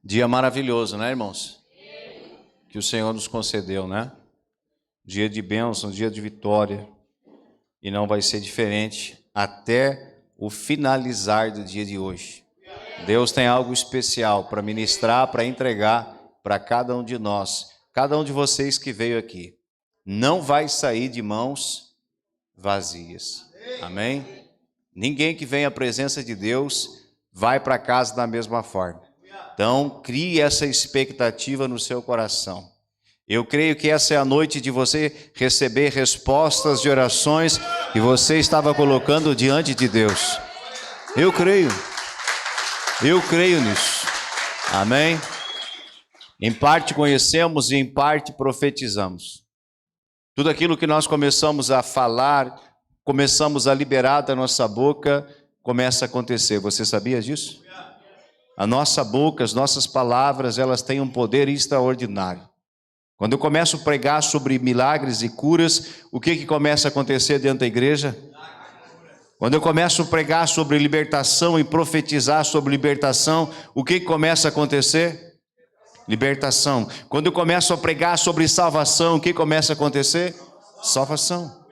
Dia maravilhoso, né, irmãos? Que o Senhor nos concedeu, né? Dia de bênção, dia de vitória. E não vai ser diferente até o finalizar do dia de hoje. Deus tem algo especial para ministrar, para entregar para cada um de nós. Cada um de vocês que veio aqui. Não vai sair de mãos vazias. Amém? Ninguém que vem à presença de Deus vai para casa da mesma forma. Então, crie essa expectativa no seu coração. Eu creio que essa é a noite de você receber respostas de orações que você estava colocando diante de Deus. Eu creio nisso. Amém? Em parte conhecemos e em parte profetizamos. Tudo aquilo que nós começamos a falar, começamos a liberar da nossa boca, começa a acontecer. Você sabia disso? A nossa boca, as nossas palavras, elas têm um poder extraordinário. Quando eu começo a pregar sobre milagres e curas, o que começa a acontecer dentro da igreja? Quando eu começo a pregar sobre libertação e profetizar sobre libertação, o que começa a acontecer? Libertação. Quando eu começo a pregar sobre salvação, o que começa a acontecer? Salvação.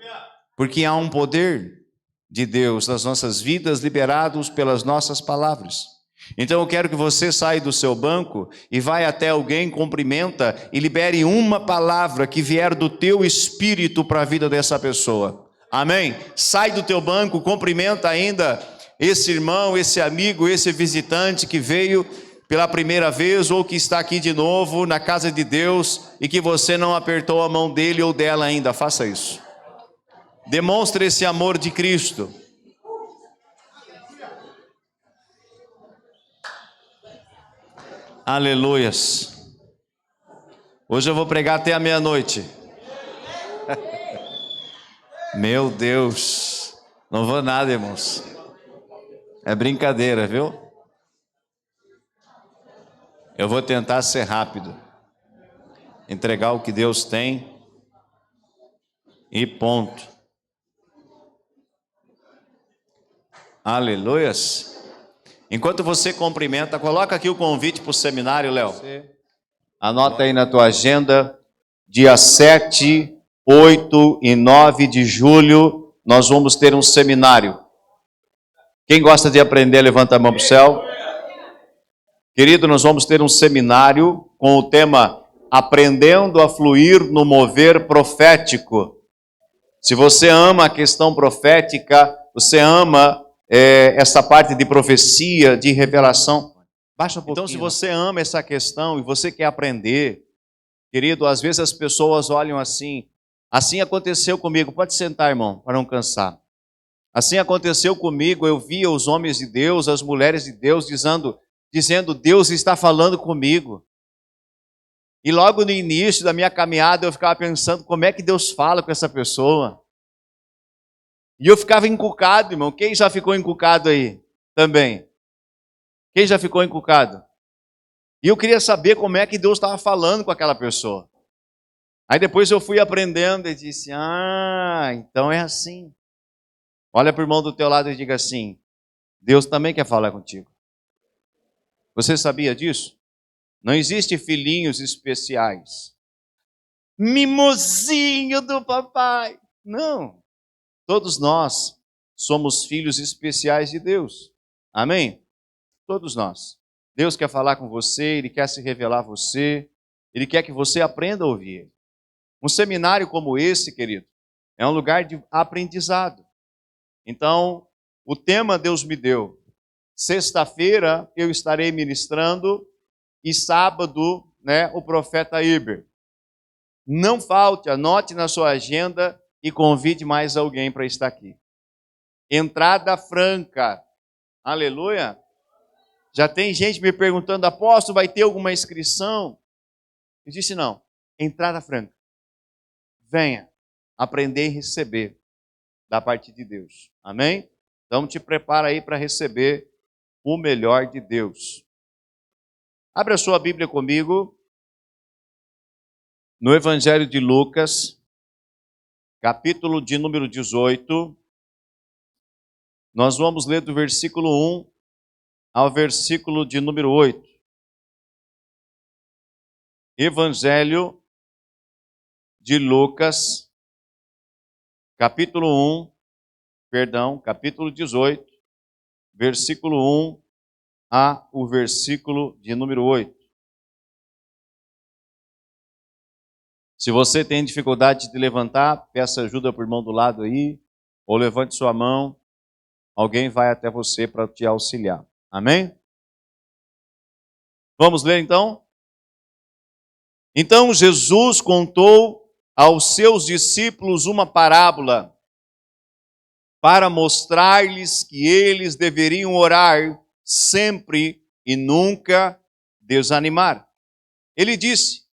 Porque há um poder de Deus nas nossas vidas liberados pelas nossas palavras. Então eu quero que você saia do seu banco e vai até alguém, cumprimenta e libere uma palavra que vier do teu espírito para a vida dessa pessoa. Amém? Sai do teu banco, cumprimenta ainda esse irmão, esse amigo, esse visitante que veio pela primeira vez ou que está aqui de novo na casa de Deus e que você não apertou a mão dele ou dela ainda. Faça isso. Demonstre esse amor de Cristo. Aleluias. Hoje eu vou pregar até a meia-noite. Meu Deus. Não vou nada, irmãos. É brincadeira, viu? Eu vou tentar ser rápido. Entregar o que Deus tem. E ponto. Aleluias. Enquanto você cumprimenta, coloca aqui o convite para o seminário, Léo. Anota aí na tua agenda, dia 7, 8 e 9 de julho, nós vamos ter um seminário. Quem gosta de aprender, levanta a mão para o céu. Querido, nós vamos ter um seminário com o tema Aprendendo a Fluir no Mover Profético. Se você ama a questão profética, você ama essa parte de profecia, de revelação, baixa um pouquinho. Então, se você ama essa questão e você quer aprender, querido, às vezes as pessoas olham assim aconteceu comigo, pode sentar, irmão, para não cansar. Assim aconteceu comigo, eu via os homens de Deus, as mulheres de Deus, dizendo, Deus está falando comigo. E logo no início da minha caminhada, eu ficava pensando, como é que Deus fala com essa pessoa? E eu ficava encucado, irmão. Quem já ficou encucado aí também? Quem já ficou encucado? E eu queria saber como é que Deus estava falando com aquela pessoa. Aí depois eu fui aprendendo e disse, então é assim. Olha para o irmão do teu lado e diga assim, Deus também quer falar contigo. Você sabia disso? Não existe filhinhos especiais. Mimosinho do papai. Não. Todos nós somos filhos especiais de Deus. Amém? Todos nós. Deus quer falar com você, Ele quer se revelar a você, Ele quer que você aprenda a ouvir. Um seminário como esse, querido, é um lugar de aprendizado. Então, o tema Deus me deu. Sexta-feira eu estarei ministrando e sábado, o profeta Iber. Não falte, anote na sua agenda e convide mais alguém para estar aqui. Entrada franca. Aleluia. Já tem gente me perguntando, apóstolo, vai ter alguma inscrição? Eu disse não. Entrada franca. Venha aprender e receber da parte de Deus. Amém? Então te prepara aí para receber o melhor de Deus. Abre a sua Bíblia comigo. No Evangelho de Lucas, capítulo de número 18, nós vamos ler do versículo 1 ao versículo de número 8. Evangelho de Lucas, capítulo 18, versículo 1 a o versículo de número 8. Se você tem dificuldade de levantar, peça ajuda para o irmão do lado aí, ou levante sua mão, alguém vai até você para te auxiliar. Amém? Vamos ler então? Então Jesus contou aos seus discípulos uma parábola para mostrar-lhes que eles deveriam orar sempre e nunca desanimar. Ele disse: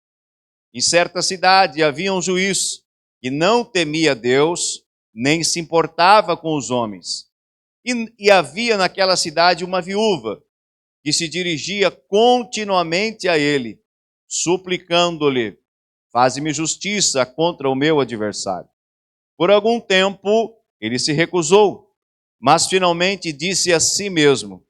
em certa cidade havia um juiz que não temia Deus, nem se importava com os homens. E havia naquela cidade uma viúva que se dirigia continuamente a ele, suplicando-lhe: faze-me justiça contra o meu adversário. Por algum tempo ele se recusou, mas finalmente disse a si mesmo: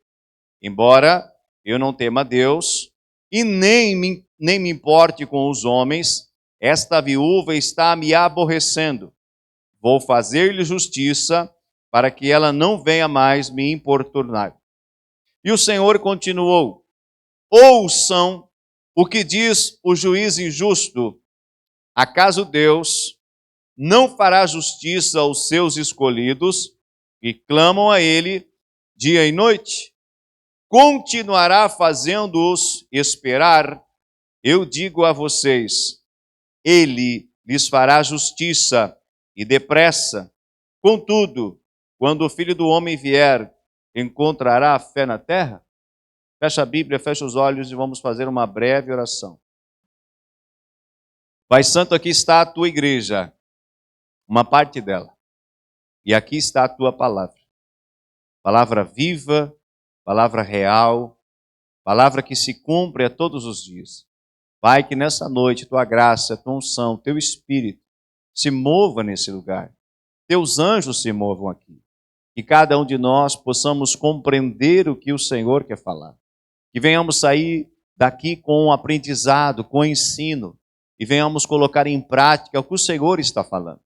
embora eu não tema Deus e nem me importe com os homens, esta viúva está me aborrecendo. Vou fazer-lhe justiça para que ela não venha mais me importunar. E o Senhor continuou: ouçam o que diz o juiz injusto. Acaso Deus não fará justiça aos seus escolhidos, que clamam a Ele dia e noite? Continuará fazendo-os esperar? Eu digo a vocês, Ele lhes fará justiça e depressa. Contudo, quando o Filho do Homem vier, encontrará fé na terra? Fecha a Bíblia, fecha os olhos e vamos fazer uma breve oração. Pai Santo, aqui está a tua igreja, uma parte dela. E aqui está a tua palavra. Palavra viva, palavra real, palavra que se cumpre a todos os dias. Pai, que nessa noite tua graça, tua unção, teu Espírito se mova nesse lugar. Teus anjos se movam aqui. Que cada um de nós possamos compreender o que o Senhor quer falar. Que venhamos sair daqui com um aprendizado, com ensino, e venhamos colocar em prática o que o Senhor está falando.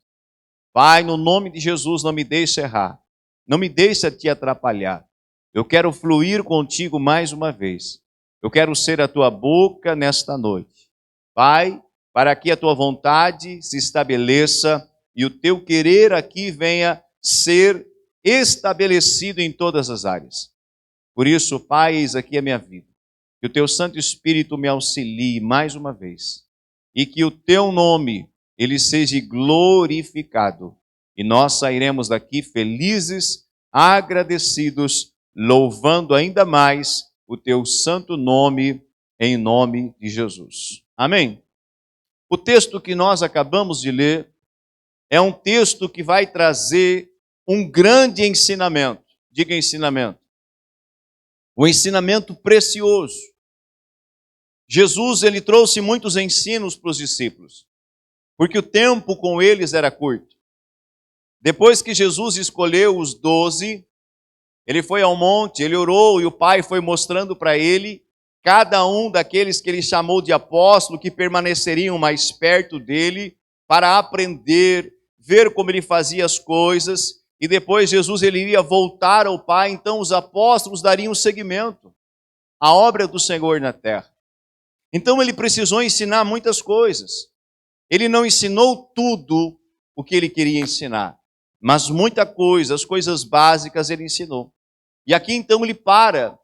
Pai, no nome de Jesus, não me deixe errar. Não me deixe te atrapalhar. Eu quero fluir contigo mais uma vez. Eu quero ser a tua boca nesta noite. Pai, para que a tua vontade se estabeleça e o teu querer aqui venha ser estabelecido em todas as áreas. Por isso, Pai, eis aqui a minha vida. Que o teu Santo Espírito me auxilie mais uma vez. E que o teu nome, ele seja glorificado. E nós sairemos daqui felizes, agradecidos, louvando ainda mais o teu santo nome, em nome de Jesus. Amém? O texto que nós acabamos de ler é um texto que vai trazer um grande ensinamento. Diga ensinamento. Um ensinamento precioso. Jesus, ele trouxe muitos ensinos para os discípulos, porque o tempo com eles era curto. Depois que Jesus escolheu os 12, ele foi ao monte, ele orou e o Pai foi mostrando para ele cada um daqueles que ele chamou de apóstolo, que permaneceriam mais perto dele para aprender, ver como ele fazia as coisas, e depois Jesus ele iria voltar ao Pai, então os apóstolos dariam seguimento à obra do Senhor na terra. Então ele precisou ensinar muitas coisas. Ele não ensinou tudo o que ele queria ensinar, mas muita coisa, as coisas básicas ele ensinou. E aqui então ele para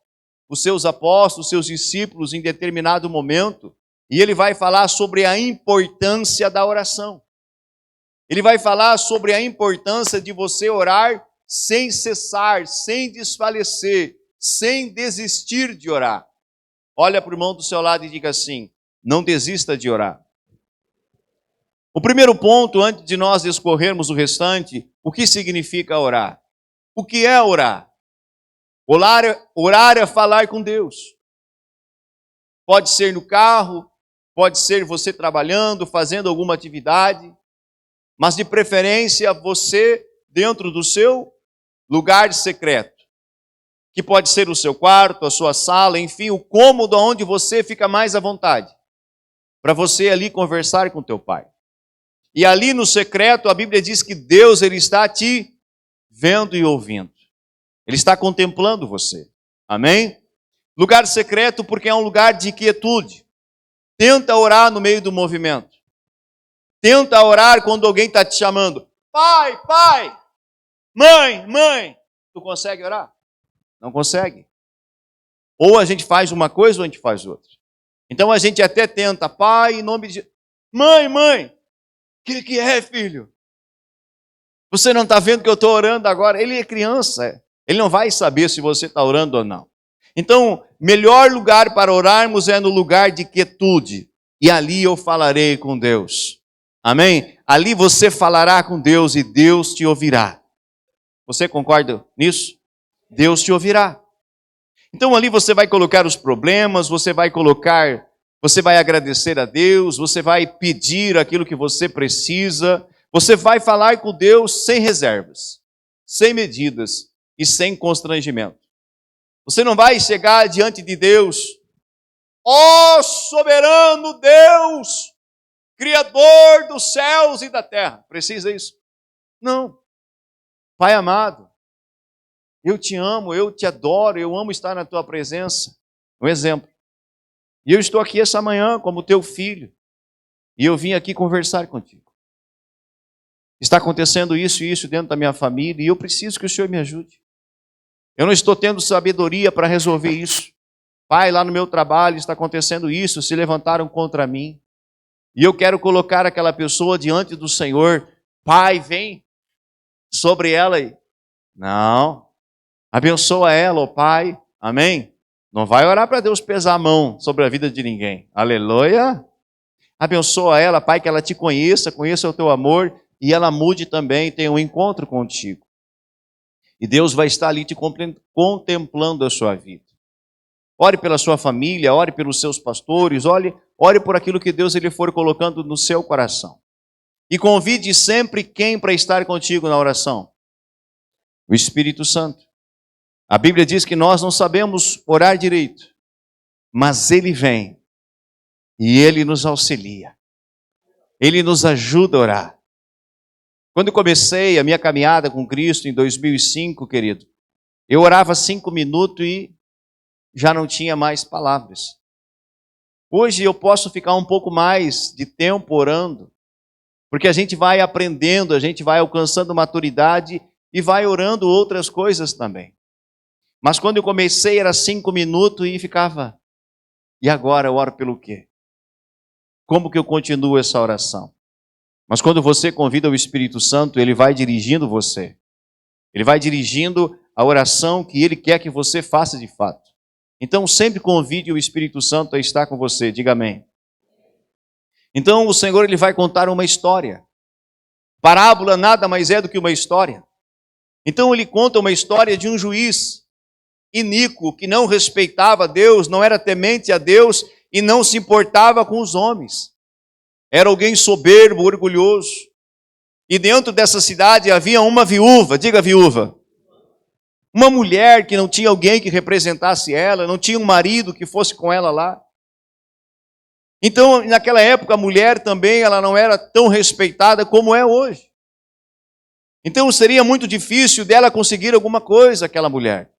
os seus apóstolos, os seus discípulos em determinado momento, e ele vai falar sobre a importância da oração. Ele vai falar sobre a importância de você orar sem cessar, sem desfalecer, sem desistir de orar. Olha para o irmão do seu lado e diga assim: não desista de orar. O primeiro ponto, antes de nós discorrermos o restante, o que significa orar? O que é orar? Orar é falar com Deus. Pode ser no carro, pode ser você trabalhando, fazendo alguma atividade, mas de preferência você dentro do seu lugar secreto, que pode ser o seu quarto, a sua sala, enfim, o cômodo onde você fica mais à vontade. para você ali conversar com teu pai. E ali no secreto, a Bíblia diz que Deus, ele está te vendo e ouvindo. Ele está contemplando você. Amém? Lugar secreto porque é um lugar de quietude. Tenta orar no meio do movimento. Tenta orar quando alguém está te chamando. Pai, pai, mãe, mãe. Tu consegue orar? Não consegue. Ou a gente faz uma coisa ou a gente faz outra. Então a gente até tenta, pai, em nome de... Mãe, mãe, o que é, filho? Você não está vendo que eu estou orando agora? Ele é criança, ele não vai saber se você está orando ou não. Então, melhor lugar para orarmos é no lugar de quietude. E ali eu falarei com Deus. Amém? Ali você falará com Deus e Deus te ouvirá. Você concorda nisso? Deus te ouvirá. Então ali você vai colocar os problemas, você vai agradecer a Deus, você vai pedir aquilo que você precisa, você vai falar com Deus sem reservas, sem medidas e sem constrangimento. Você não vai chegar diante de Deus, ó soberano Deus, Criador dos céus e da terra. Precisa isso? Não. Pai amado, eu te amo, eu te adoro, eu amo estar na tua presença. Um exemplo. E eu estou aqui essa manhã como teu filho. E eu vim aqui conversar contigo. Está acontecendo isso e isso dentro da minha família e eu preciso que o Senhor me ajude. Eu não estou tendo sabedoria para resolver isso. Pai, lá no meu trabalho está acontecendo isso, se levantaram contra mim. E eu quero colocar aquela pessoa diante do Senhor. Pai, vem sobre ela aí. Não. Abençoa ela, ó Pai. Amém? Não vai orar para Deus pesar a mão sobre a vida de ninguém. Aleluia. Abençoa ela, Pai, que ela te conheça o teu amor e ela mude também, tenha um encontro contigo. E Deus vai estar ali te contemplando a sua vida. Ore pela sua família, ore pelos seus pastores, ore por aquilo que Deus ele for colocando no seu coração. E convide sempre quem para estar contigo na oração? O Espírito Santo. A Bíblia diz que nós não sabemos orar direito, mas Ele vem e Ele nos auxilia. Ele nos ajuda a orar. Quando eu comecei a minha caminhada com Cristo em 2005, querido, eu orava 5 minutos e já não tinha mais palavras. Hoje eu posso ficar um pouco mais de tempo orando, porque a gente vai aprendendo, a gente vai alcançando maturidade e vai orando outras coisas também. Mas quando eu comecei era 5 minutos e ficava, e agora eu oro pelo quê? Como que eu continuo essa oração? Mas quando você convida o Espírito Santo, ele vai dirigindo você. Ele vai dirigindo a oração que ele quer que você faça de fato. Então sempre convide o Espírito Santo a estar com você, diga amém. Então o Senhor ele vai contar uma história. Parábola nada mais é do que uma história. Então ele conta uma história de um juiz iníquo, que não respeitava Deus, não era temente a Deus e não se importava com os homens. Era alguém soberbo, orgulhoso. E dentro dessa cidade havia uma viúva, diga viúva. Uma mulher que não tinha alguém que representasse ela, não tinha um marido que fosse com ela lá. Então, naquela época, a mulher também ela não era tão respeitada como é hoje. Então, seria muito difícil dela conseguir alguma coisa, aquela mulher.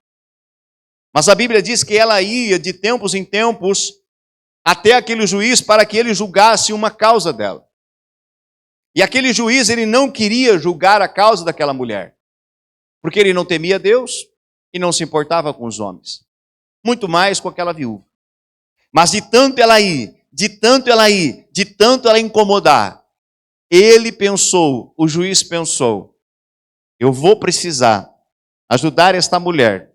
Mas a Bíblia diz que ela ia de tempos em tempos até aquele juiz para que ele julgasse uma causa dela. E aquele juiz, ele não queria julgar a causa daquela mulher, porque ele não temia Deus e não se importava com os homens. Muito mais com aquela viúva. Mas de tanto ela ir, de tanto ela incomodar, o juiz pensou, eu vou precisar ajudar esta mulher.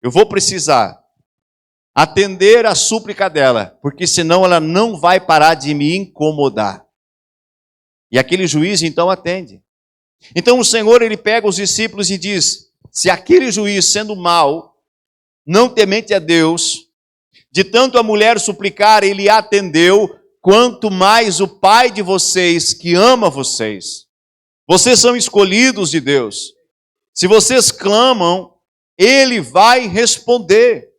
Eu vou precisar atender a súplica dela, porque senão ela não vai parar de me incomodar. E aquele juiz então atende. Então o Senhor ele pega os discípulos e diz, se aquele juiz sendo mau, não temente a Deus, de tanto a mulher suplicar, ele atendeu, quanto mais o Pai de vocês que ama vocês. Vocês são escolhidos de Deus. Se vocês clamam, Ele vai responder.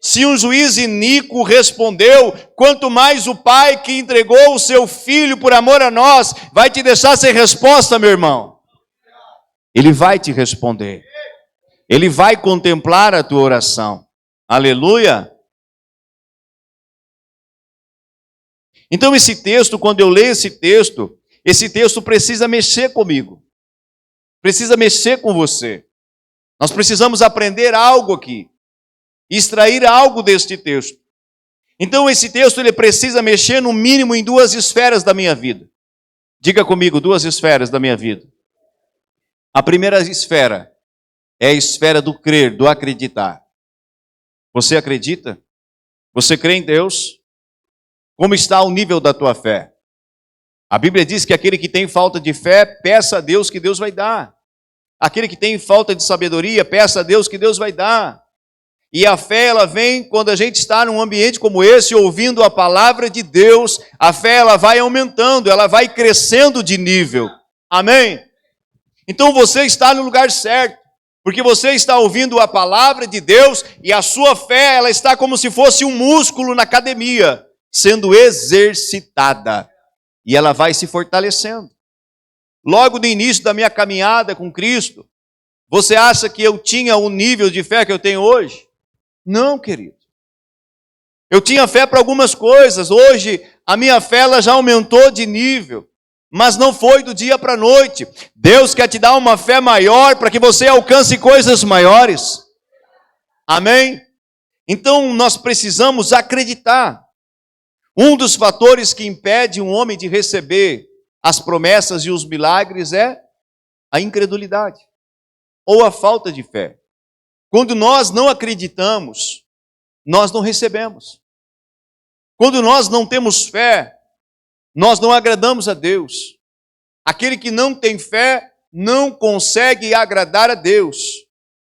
Se um juiz iníquo respondeu, quanto mais o Pai que entregou o seu Filho por amor a nós, vai te deixar sem resposta, meu irmão. Ele vai te responder. Ele vai contemplar a tua oração. Aleluia. Então esse texto, quando eu leio esse texto precisa mexer comigo. Precisa mexer com você. Nós precisamos aprender algo aqui. Extrair algo deste texto. Então esse texto ele precisa mexer no mínimo em duas esferas da minha vida. Diga comigo, duas esferas da minha vida. A primeira esfera é a esfera do crer, do acreditar. Você acredita? Você crê em Deus? Como está o nível da tua fé? A Bíblia diz que aquele que tem falta de fé, peça a Deus que Deus vai dar. Aquele que tem falta de sabedoria, peça a Deus que Deus vai dar. E a fé, ela vem quando a gente está num ambiente como esse, ouvindo a palavra de Deus, a fé, ela vai aumentando, ela vai crescendo de nível. Amém? Então você está no lugar certo, porque você está ouvindo a palavra de Deus e a sua fé, ela está como se fosse um músculo na academia, sendo exercitada. E ela vai se fortalecendo. Logo no início da minha caminhada com Cristo, você acha que eu tinha o nível de fé que eu tenho hoje? Não, querido. Eu tinha fé para algumas coisas. Hoje, a minha fé ela já aumentou de nível. Mas não foi do dia para a noite. Deus quer te dar uma fé maior para que você alcance coisas maiores. Amém? Então, nós precisamos acreditar. Um dos fatores que impede um homem de receber as promessas e os milagres é a incredulidade. Ou a falta de fé. Quando nós não acreditamos, nós não recebemos. Quando nós não temos fé, nós não agradamos a Deus. Aquele que não tem fé não consegue agradar a Deus.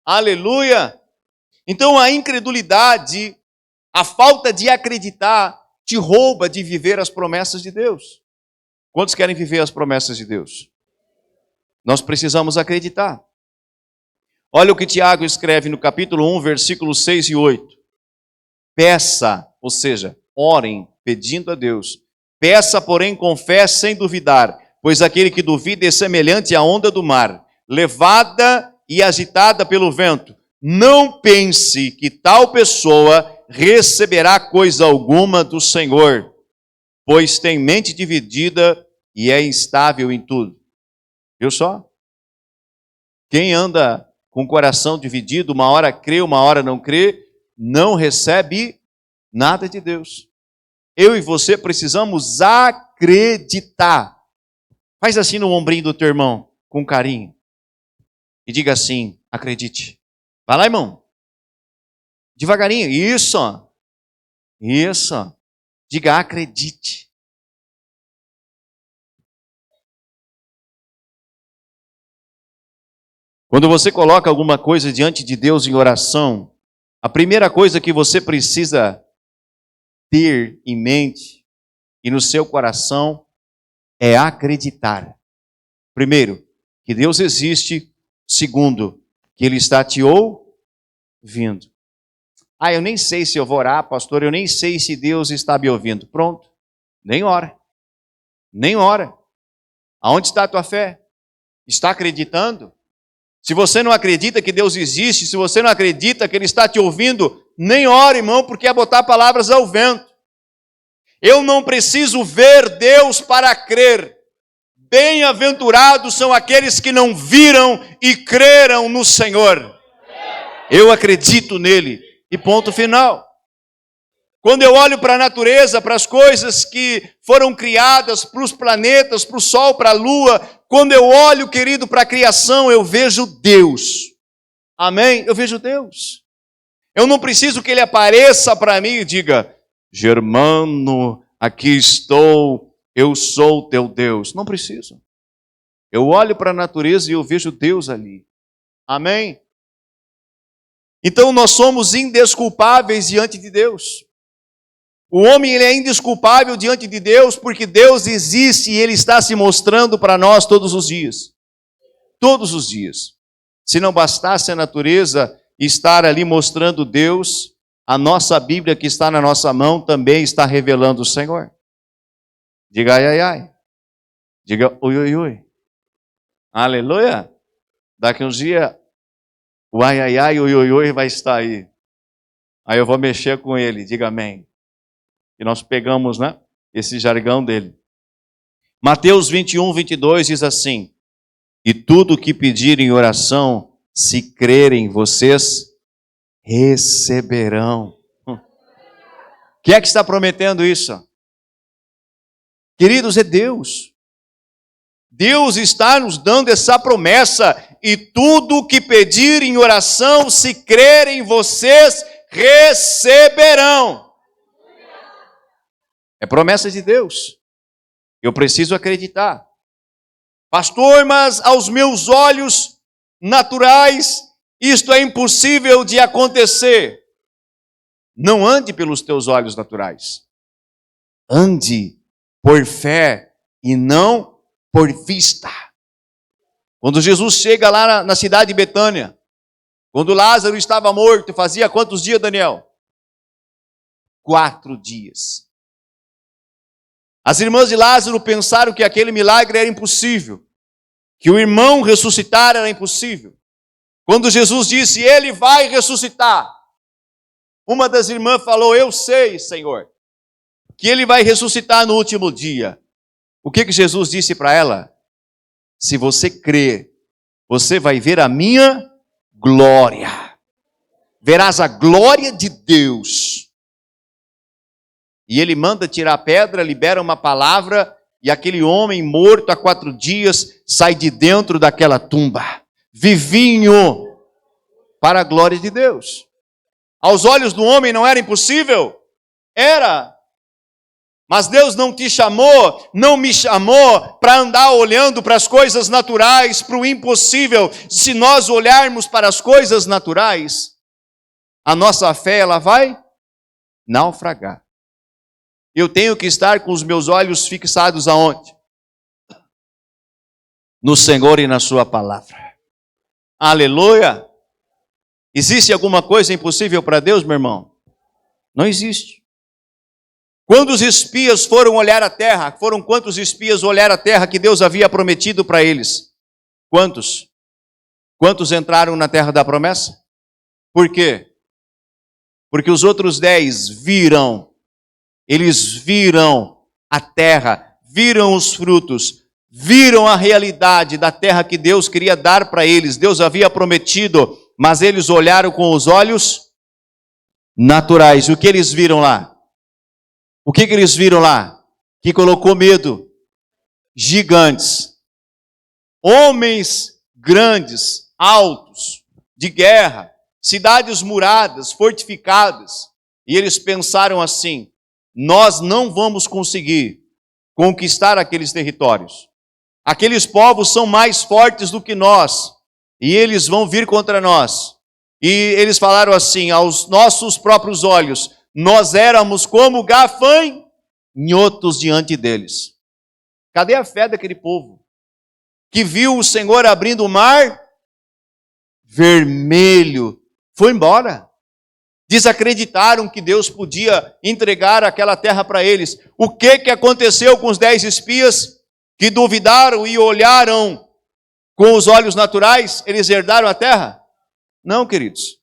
Aleluia! Então a incredulidade, a falta de acreditar, te rouba de viver as promessas de Deus. Quantos querem viver as promessas de Deus? Nós precisamos acreditar. Olha o que Tiago escreve no capítulo 1, versículos 6 e 8. Peça, ou seja, orem pedindo a Deus. Peça, porém, com fé, sem duvidar, pois aquele que duvida é semelhante à onda do mar, levada e agitada pelo vento. Não pense que tal pessoa receberá coisa alguma do Senhor, pois tem mente dividida e é instável em tudo. Viu só? Quem anda com o coração dividido, uma hora crê, uma hora não crê, não recebe nada de Deus. Eu e você precisamos acreditar. Faz assim no ombrinho do teu irmão, com carinho. E diga assim, acredite. Vai lá, irmão. Devagarinho. Isso. Isso. Diga, acredite. Quando você coloca alguma coisa diante de Deus em oração, a primeira coisa que você precisa ter em mente e no seu coração é acreditar. Primeiro, que Deus existe. Segundo, que Ele está te ouvindo. Ah, eu nem sei se eu vou orar, pastor, eu nem sei se Deus está me ouvindo. Pronto, nem ora. Nem ora. Aonde está a tua fé? Está acreditando? Se você não acredita que Deus existe, se você não acredita que Ele está te ouvindo, nem ora, irmão, porque é botar palavras ao vento. Eu não preciso ver Deus para crer. Bem-aventurados são aqueles que não viram e creram no Senhor. Eu acredito nele. E ponto final. Quando eu olho para a natureza, para as coisas que foram criadas, para os planetas, para o sol, para a lua, quando eu olho, querido, para a criação, eu vejo Deus. Amém? Eu vejo Deus. Eu não preciso que Ele apareça para mim e diga, Germano, aqui estou, eu sou teu Deus. Não preciso. Eu olho para a natureza e eu vejo Deus ali. Amém? Então nós somos indesculpáveis diante de Deus. O homem ele é indesculpável diante de Deus porque Deus existe e Ele está se mostrando para nós todos os dias. Todos os dias. Se não bastasse a natureza estar ali mostrando Deus, a nossa Bíblia que está na nossa mão também está revelando o Senhor. Diga ai, ai, ai. Diga ui, ui, ui. Aleluia. Daqui uns dias, o ai, ai, ai, ui, ui, ui vai estar aí. Aí eu vou mexer com ele, diga amém. E nós pegamos, né, esse jargão dele. Mateus 21, 22 diz assim: e tudo o que pedirem em oração, se crerem, vocês receberão. Quem é que está prometendo isso? Queridos, é Deus. Deus está nos dando essa promessa. E tudo o que pedirem em oração, se crerem, vocês receberão. É promessa de Deus. Eu preciso acreditar. Pastor, mas aos meus olhos naturais, isto é impossível de acontecer. Não ande pelos teus olhos naturais. Ande por fé e não por vista. Quando Jesus chega lá na cidade de Betânia, quando Lázaro estava morto, fazia quantos dias, Daniel? 4 dias. As irmãs de Lázaro pensaram que aquele milagre era impossível, que o irmão ressuscitar era impossível. Quando Jesus disse, ele vai ressuscitar, uma das irmãs falou, eu sei, Senhor, que ele vai ressuscitar no último dia. O que Jesus disse para ela? Se você crer, você vai ver a minha glória. Verás a glória de Deus. E ele manda tirar a pedra, libera uma palavra, e aquele homem morto há 4 dias sai de dentro daquela tumba, vivinho, para a glória de Deus. Aos olhos do homem não era impossível? Era. Mas Deus não te chamou, não me chamou para andar olhando para as coisas naturais, para o impossível. Se nós olharmos para as coisas naturais, a nossa fé ela vai naufragar. Eu tenho que estar com os meus olhos fixados aonde? No Senhor e na sua palavra. Aleluia! Existe alguma coisa impossível para Deus, meu irmão? Não existe. Quando os espias foram olhar a terra, foram quantos espias olharam a terra que Deus havia prometido para eles? Quantos? Quantos entraram na terra da promessa? Por quê? Porque os outros 10 viram. Eles viram a terra, viram os frutos, viram a realidade da terra que Deus queria dar para eles. Deus havia prometido, mas eles olharam com os olhos naturais. O que eles viram lá? O que eles viram lá? Que colocou medo. Gigantes. Homens grandes, altos, de guerra, cidades muradas, fortificadas. E eles pensaram assim, nós não vamos conseguir conquistar aqueles territórios. Aqueles povos são mais fortes do que nós. E eles vão vir contra nós. E eles falaram assim, aos nossos próprios olhos, nós éramos como gafanhotos diante deles. Cadê a fé daquele povo? Que viu o Senhor abrindo o mar vermelho. Foi embora. Desacreditaram que Deus podia entregar aquela terra para eles. O que aconteceu com os 10 espias que duvidaram e olharam com os olhos naturais? Eles herdaram a terra? Não, queridos.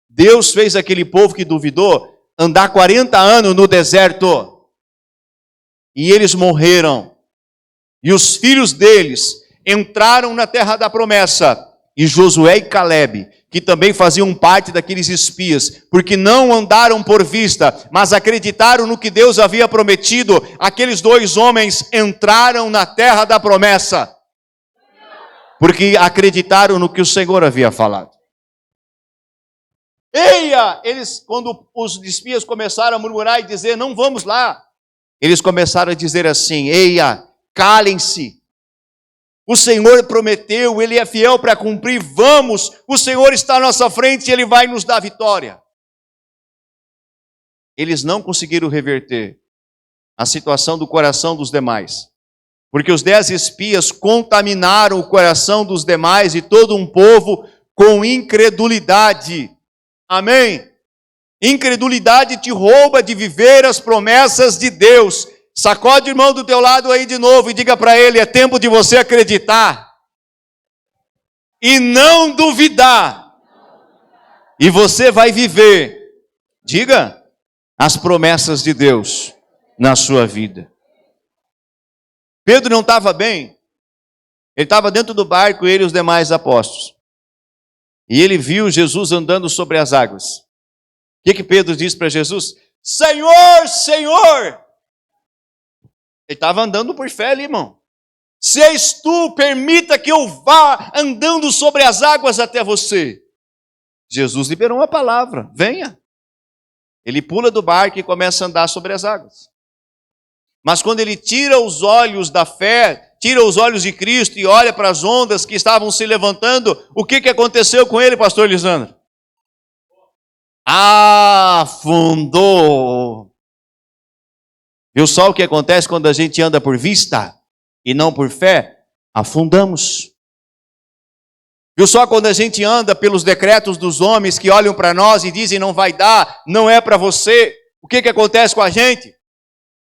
Deus fez aquele povo que duvidou andar 40 anos no deserto. E eles morreram. E os filhos deles entraram na terra da promessa. E Josué e Calebe, que também faziam parte daqueles espias, porque não andaram por vista, mas acreditaram no que Deus havia prometido, aqueles 2 homens entraram na terra da promessa, porque acreditaram no que o Senhor havia falado. Eia! Quando os espias começaram a murmurar e dizer, não vamos lá, eles começaram a dizer assim, eia, calem-se. O Senhor prometeu, Ele é fiel para cumprir, vamos, o Senhor está à nossa frente e Ele vai nos dar vitória. Eles não conseguiram reverter a situação do coração dos demais, porque os 10 espias contaminaram o coração dos demais e todo um povo com incredulidade. Amém? Incredulidade te rouba de viver as promessas de Deus. Sacode o irmão do teu lado aí de novo e diga para ele: é tempo de você acreditar e não duvidar. E você vai viver, diga, as promessas de Deus na sua vida. Pedro não estava bem. Ele estava dentro do barco, ele e os demais apóstolos. E ele viu Jesus andando sobre as águas. O que Pedro disse para Jesus? Senhor, Senhor! Ele estava andando por fé ali, irmão. Se és tu, permita que eu vá andando sobre as águas até você. Jesus liberou uma palavra: venha. Ele pula do barco e começa a andar sobre as águas. Mas quando ele tira os olhos da fé, tira os olhos de Cristo e olha para as ondas que estavam se levantando, o que aconteceu com ele, pastor Lisandro? Afundou. Viu só o que acontece quando a gente anda por vista e não por fé? Afundamos. Viu só quando a gente anda pelos decretos dos homens que olham para nós e dizem não vai dar, não é para você, o que acontece com a gente?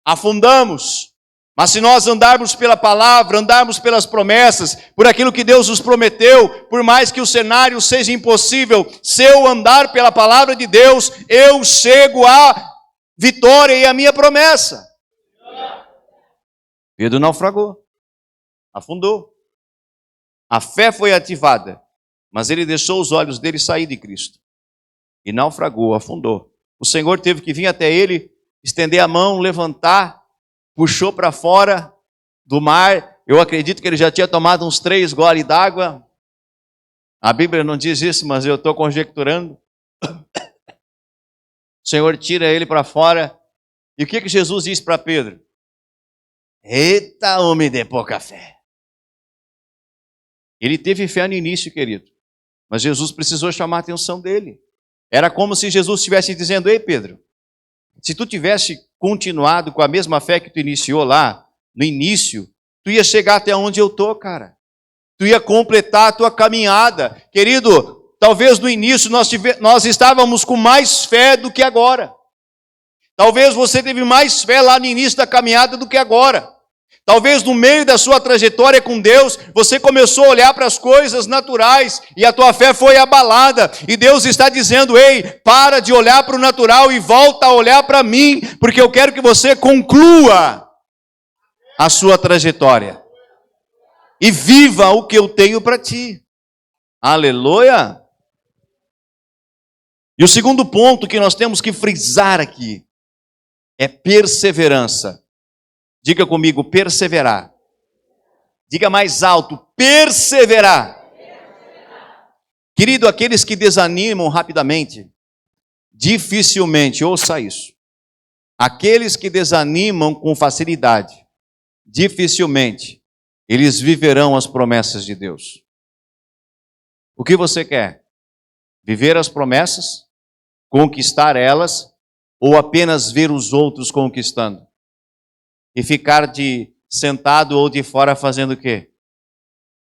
Afundamos. Mas se nós andarmos pela palavra, andarmos pelas promessas, por aquilo que Deus nos prometeu, por mais que o cenário seja impossível, se eu andar pela palavra de Deus, eu chego à vitória e à minha promessa. Pedro naufragou, afundou. A fé foi ativada, mas ele deixou os olhos dele sair de Cristo. E naufragou, afundou. O Senhor teve que vir até ele, estender a mão, levantar, puxou para fora do mar. Eu acredito que ele já tinha tomado uns 3 goles d'água. A Bíblia não diz isso, mas eu estou conjecturando. O Senhor tira ele para fora. E o que Jesus disse para Pedro? Eita, homem de pouca fé. Ele teve fé no início, querido. Mas Jesus precisou chamar a atenção dele. Era como se Jesus estivesse dizendo: ei, Pedro, se tu tivesse continuado com a mesma fé que tu iniciou lá, no início, tu ia chegar até onde eu estou, cara. Tu ia completar a tua caminhada. Querido, talvez no início nós estávamos com mais fé do que agora. Talvez você teve mais fé lá no início da caminhada do que agora. Talvez no meio da sua trajetória com Deus, você começou a olhar para as coisas naturais e a tua fé foi abalada. E Deus está dizendo: ei, para de olhar para o natural e volta a olhar para mim, porque eu quero que você conclua a sua trajetória e viva o que eu tenho para ti. Aleluia! E o segundo ponto que nós temos que frisar aqui é perseverança. Diga comigo, perseverar. Diga mais alto, perseverar. Querido, aqueles que desanimam rapidamente, dificilmente, ouça isso. Aqueles que desanimam com facilidade, dificilmente, eles viverão as promessas de Deus. O que você quer? Viver as promessas? Conquistar elas? Ou apenas ver os outros conquistando? E ficar de sentado ou de fora fazendo o quê?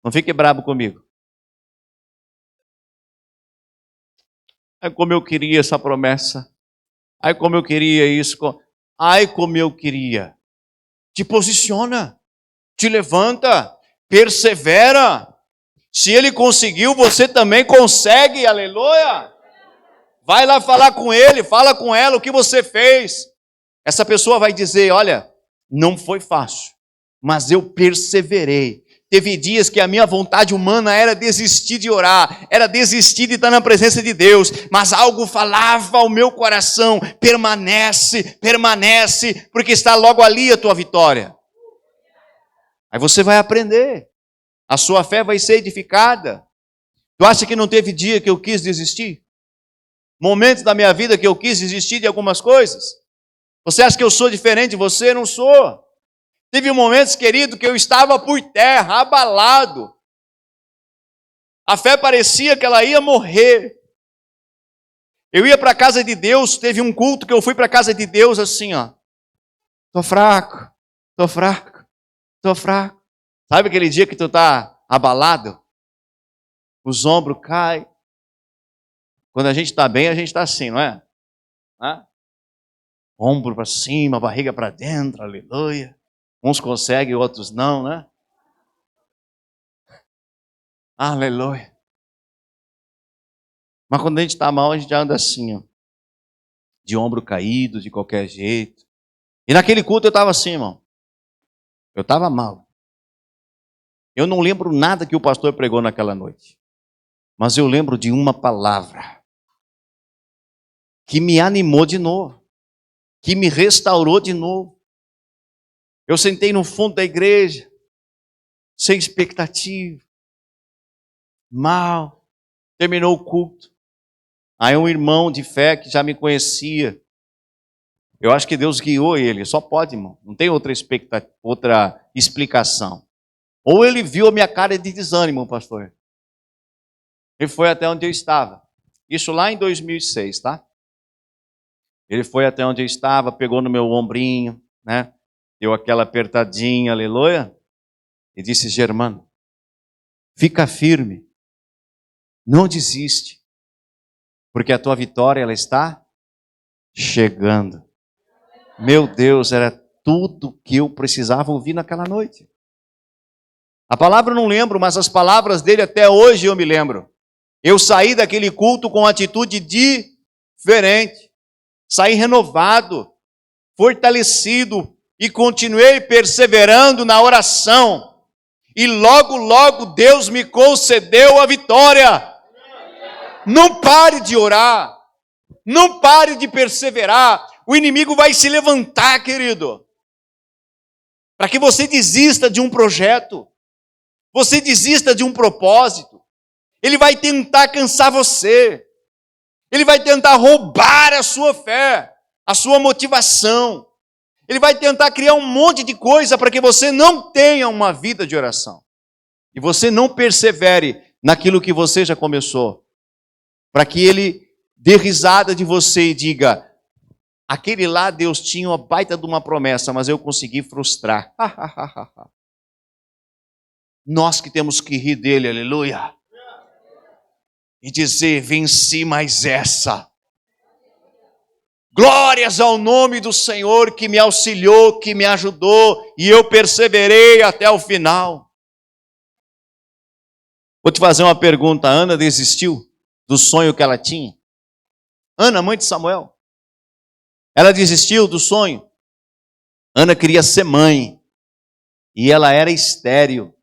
Não fique bravo comigo. Ai, como eu queria essa promessa. Ai, como eu queria isso. Ai, como eu queria. Te posiciona. Te levanta. Persevera. Se ele conseguiu, você também consegue. Aleluia. Vai lá falar com ele. Fala com ela o que você fez. Essa pessoa vai dizer: olha, não foi fácil, mas eu perseverei. Teve dias que a minha vontade humana era desistir de orar, era desistir de estar na presença de Deus, mas algo falava ao meu coração: permanece, permanece, porque está logo ali a tua vitória. Aí você vai aprender, a sua fé vai ser edificada. Tu acha que não teve dia que eu quis desistir? Momentos da minha vida que eu quis desistir de algumas coisas? Você acha que eu sou diferente de você? Não sou. Teve momentos, querido, que eu estava por terra, abalado. A fé parecia que ela ia morrer. Eu ia para a casa de Deus, teve um culto que eu fui para a casa de Deus assim, ó. Tô fraco, tô fraco, tô fraco. Sabe aquele dia que tu tá abalado? Os ombros caem. Quando a gente está bem, a gente está assim, não é? né? Ombro para cima, barriga para dentro, aleluia. Uns conseguem, outros não, né? Aleluia. Mas quando a gente está mal, a gente anda assim, ó, de ombro caído, de qualquer jeito. E naquele culto eu estava assim, irmão. Eu estava mal. Eu não lembro nada que o pastor pregou naquela noite. Mas eu lembro de uma palavra que me animou de novo, que me restaurou de novo. Eu sentei no fundo da igreja, sem expectativa, mal. Terminou o culto. Aí um irmão de fé que já me conhecia, eu acho que Deus guiou ele, só pode, irmão. Não tem outra explicação. Ou ele viu a minha cara de desânimo, pastor. Ele foi até onde eu estava. Isso lá em 2006, tá? Ele foi até onde eu estava, pegou no meu ombrinho, né? Deu aquela apertadinha, aleluia. E disse, Germano, fica firme. Não desiste. Porque a tua vitória, ela está chegando. Meu Deus, era tudo que eu precisava ouvir naquela noite. A palavra eu não lembro, mas as palavras dele até hoje eu me lembro. Eu saí daquele culto com uma atitude diferente. Saí renovado, fortalecido e continuei perseverando na oração. E logo, logo Deus me concedeu a vitória. Não pare de orar. Não pare de perseverar. O inimigo vai se levantar, querido, para que você desista de um projeto. Você desista de um propósito. Ele vai tentar cansar você. Ele vai tentar roubar a sua fé, a sua motivação. Ele vai tentar criar um monte de coisa para que você não tenha uma vida de oração. E você não persevere naquilo que você já começou. Para que ele dê risada de você e diga, aquele lá Deus tinha uma baita de uma promessa, mas eu consegui frustrar. Nós que temos que rir dele, aleluia. E dizer, venci mais essa. Glórias ao nome do Senhor que me auxiliou, que me ajudou, e eu perseverei até o final. Vou te fazer uma pergunta, Ana desistiu do sonho que ela tinha? Ana, mãe de Samuel, ela desistiu do sonho? Ana queria ser mãe, e ela era estéril,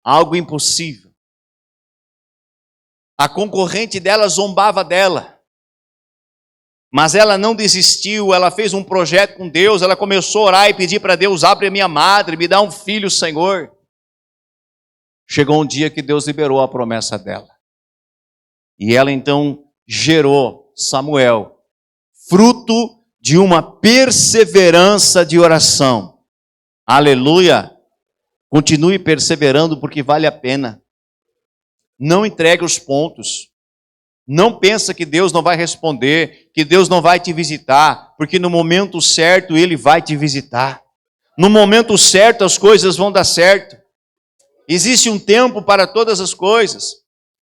algo impossível. A concorrente dela zombava dela, mas ela não desistiu, ela fez um projeto com Deus, ela começou a orar e pedir para Deus, abre a minha madre, me dá um filho, Senhor. Chegou um dia que Deus liberou a promessa dela. E ela então gerou Samuel, fruto de uma perseverança de oração. Aleluia! Continue perseverando porque vale a pena. Não entregue os pontos. Não pensa que Deus não vai responder, que Deus não vai te visitar, porque no momento certo Ele vai te visitar. No momento certo as coisas vão dar certo. Existe um tempo para todas as coisas.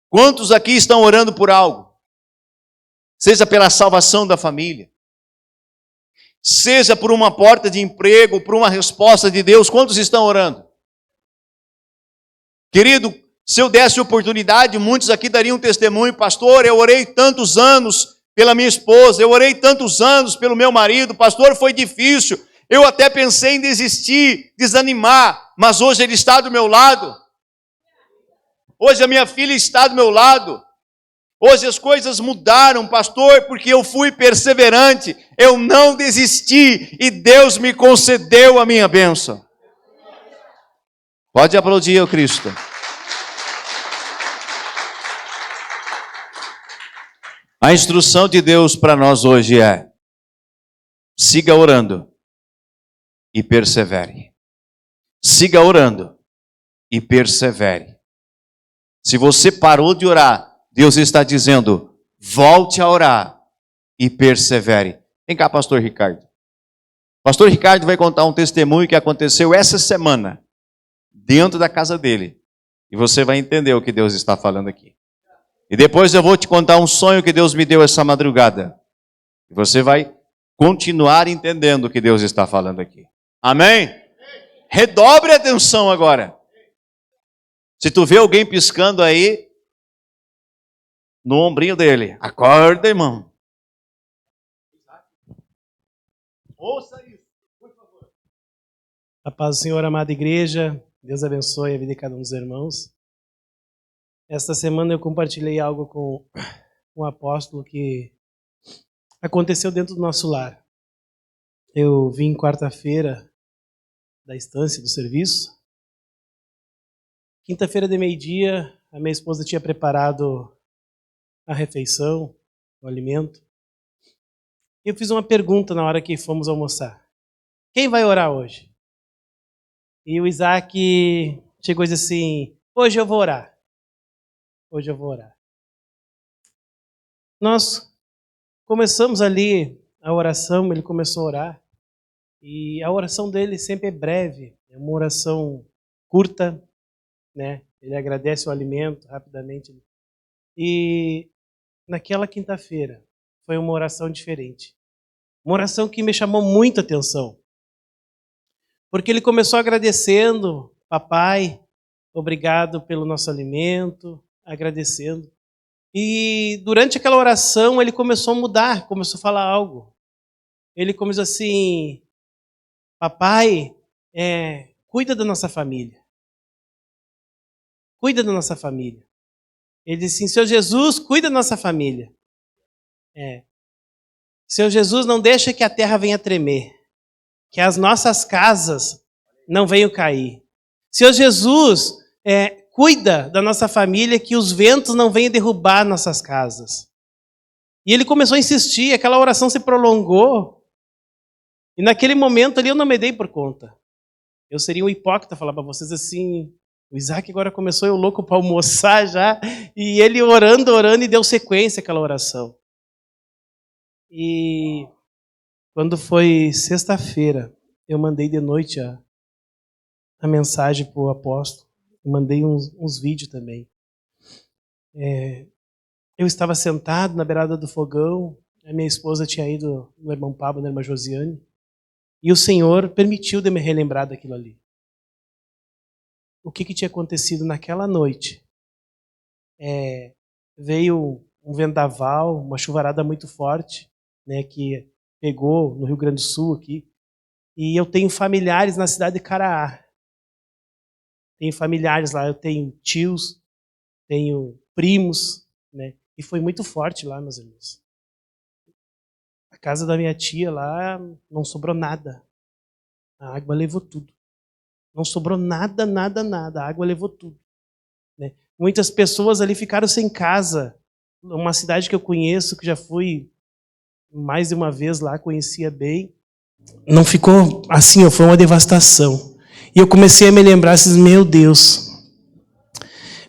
Quantos aqui estão orando por algo? Seja pela salvação da família, seja por uma porta de emprego, por uma resposta de Deus. Quantos estão orando? Querido, se eu desse oportunidade, muitos aqui dariam testemunho, pastor, eu orei tantos anos pela minha esposa, eu orei tantos anos pelo meu marido, pastor, foi difícil, eu até pensei em desistir, desanimar, mas hoje ele está do meu lado, hoje a minha filha está do meu lado, hoje as coisas mudaram, pastor, porque eu fui perseverante, eu não desisti e Deus me concedeu a minha bênção. Pode aplaudir ao Cristo. A instrução de Deus para nós hoje é: siga orando e persevere. Siga orando e persevere. Se você parou de orar, Deus está dizendo, volte a orar e persevere. Vem cá, pastor Ricardo. Pastor Ricardo vai contar um testemunho que aconteceu essa semana, dentro da casa dele. E você vai entender o que Deus está falando aqui. E depois eu vou te contar um sonho que Deus me deu essa madrugada. E você vai continuar entendendo o que Deus está falando aqui. Amém? Redobre a atenção agora. Se tu vê alguém piscando aí, no ombrinho dele, acorda, irmão. Ouça isso, por favor. A paz do Senhor, amada igreja. Deus abençoe a vida de cada um dos irmãos. Esta semana eu compartilhei algo com um apóstolo que aconteceu dentro do nosso lar. Eu vim quarta-feira da estância do serviço. Quinta-feira de meio-dia, a minha esposa tinha preparado a refeição, o alimento. Eu fiz uma pergunta na hora que fomos almoçar. Quem vai orar hoje? E o Isaac chegou e disse assim, hoje eu vou orar. Hoje eu vou orar. Nós começamos ali a oração, ele começou a orar. E a oração dele sempre é breve, é uma oração curta, né? Ele agradece o alimento rapidamente. E naquela quinta-feira foi uma oração diferente. Uma oração que me chamou muita atenção. Porque ele começou agradecendo, papai, obrigado pelo nosso alimento, agradecendo. E durante aquela oração ele começou a mudar, começou a falar algo. Ele começou assim, papai, cuida da nossa família. Cuida da nossa família. Ele disse assim, Senhor Jesus, cuida da nossa família. Senhor Jesus, não deixa que a terra venha tremer. Que as nossas casas não venham cair. Senhor Jesus, cuida da nossa família, que os ventos não venham derrubar nossas casas. E ele começou a insistir, aquela oração se prolongou. E naquele momento ali eu não me dei por conta. Eu seria um hipócrita falar para vocês assim, o Isaac agora começou eu louco para almoçar já, e ele orando, e deu sequência àquela oração. E quando foi sexta-feira, eu mandei de noite a mensagem para o apóstolo, eu mandei uns vídeos também. Eu estava sentado na beirada do fogão, a minha esposa tinha ido no irmão Pablo, na irmã Josiane, e o Senhor permitiu de me relembrar daquilo ali. O que tinha acontecido naquela noite? Veio um vendaval, uma chuvarada muito forte, né, que pegou no Rio Grande do Sul aqui. E eu tenho familiares na cidade de Caraá. Tenho familiares lá, eu tenho tios, tenho primos, né? E foi muito forte lá, meus irmãos. A casa da minha tia lá não sobrou nada. A água levou tudo. Não sobrou nada. A água levou tudo. Né? Muitas pessoas ali ficaram sem casa. Uma cidade que eu conheço, que já fui mais de uma vez lá, conhecia bem. Não ficou assim, foi uma devastação. E eu comecei a me lembrar, meu Deus,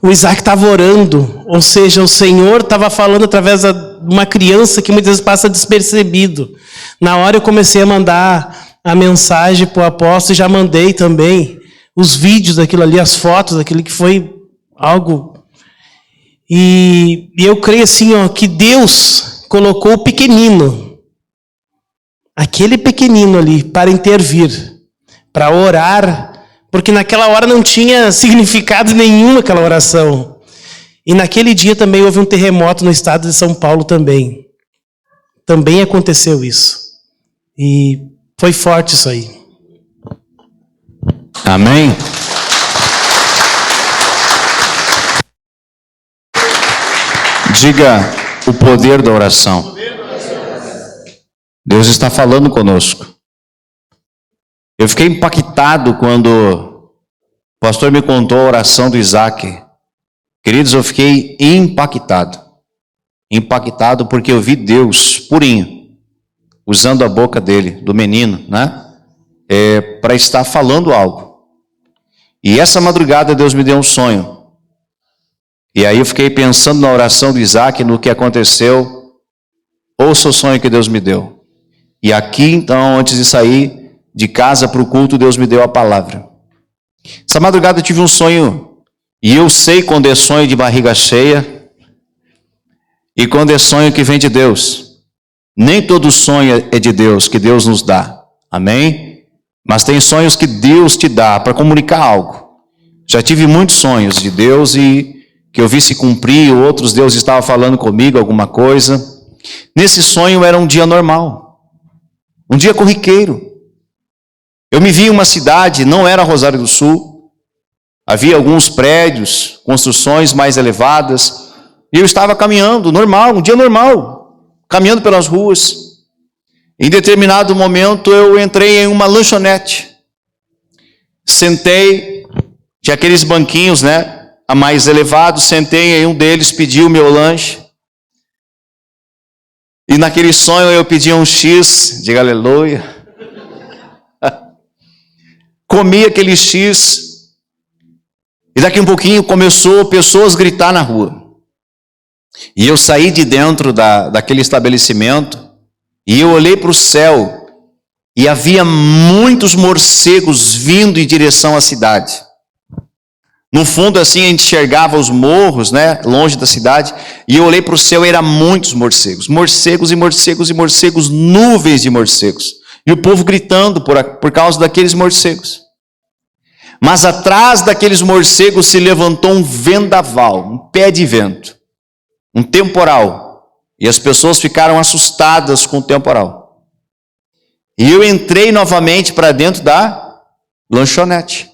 o Isaac estava orando, ou seja, o Senhor estava falando através de uma criança que muitas vezes passa despercebido. Na hora eu comecei a mandar a mensagem para o apóstolo, e já mandei também os vídeos daquilo ali, as fotos daquilo que foi algo. E eu creio assim, que Deus colocou o pequenino, aquele pequenino ali, para intervir, para orar, porque naquela hora não tinha significado nenhum aquela oração. E naquele dia também houve um terremoto no estado de São Paulo também. Também aconteceu isso. E foi forte isso aí. Amém? Diga o poder da oração. Deus está falando conosco. Eu fiquei impactado quando o pastor me contou a oração do Isaac. Queridos, eu fiquei impactado. Impactado porque eu vi Deus purinho, usando a boca dele, do menino, né? Para estar falando algo. E essa madrugada Deus me deu um sonho. E aí eu fiquei pensando na oração do Isaac, no que aconteceu. Ouça o sonho que Deus me deu. E aqui então, antes de sair de casa para o culto, Deus me deu a palavra. Essa madrugada eu tive um sonho. E eu sei quando é sonho de barriga cheia e quando é sonho que vem de Deus. Nem todo sonho é de Deus, que Deus nos dá. Amém? Mas tem sonhos que Deus te dá para comunicar algo. Já tive muitos sonhos de Deus e que eu vi se cumprir, outros Deus estava falando comigo alguma coisa. Nesse sonho era um dia normal, um dia corriqueiro. Eu me vi em uma cidade, não era Rosário do Sul, havia alguns prédios, construções mais elevadas, e eu estava caminhando, normal, um dia normal, caminhando pelas ruas. Em determinado momento eu entrei em uma lanchonete, sentei, tinha aqueles banquinhos, né? A mais elevado, sentei em um deles, pedi o meu lanche. E naquele sonho eu pedi um X, diga aleluia. Comi aquele X. E daqui um pouquinho começou pessoas a gritar na rua. E eu saí de dentro daquele estabelecimento e eu olhei para o céu e havia muitos morcegos vindo em direção à cidade. No fundo, assim, a gente enxergava os morros, né, longe da cidade, e eu olhei para o céu e eram muitos morcegos. Morcegos e morcegos e morcegos, nuvens de morcegos. E o povo gritando por causa daqueles morcegos. Mas atrás daqueles morcegos se levantou um vendaval, um pé de vento, um temporal. E as pessoas ficaram assustadas com o temporal. E eu entrei novamente para dentro da lanchonete.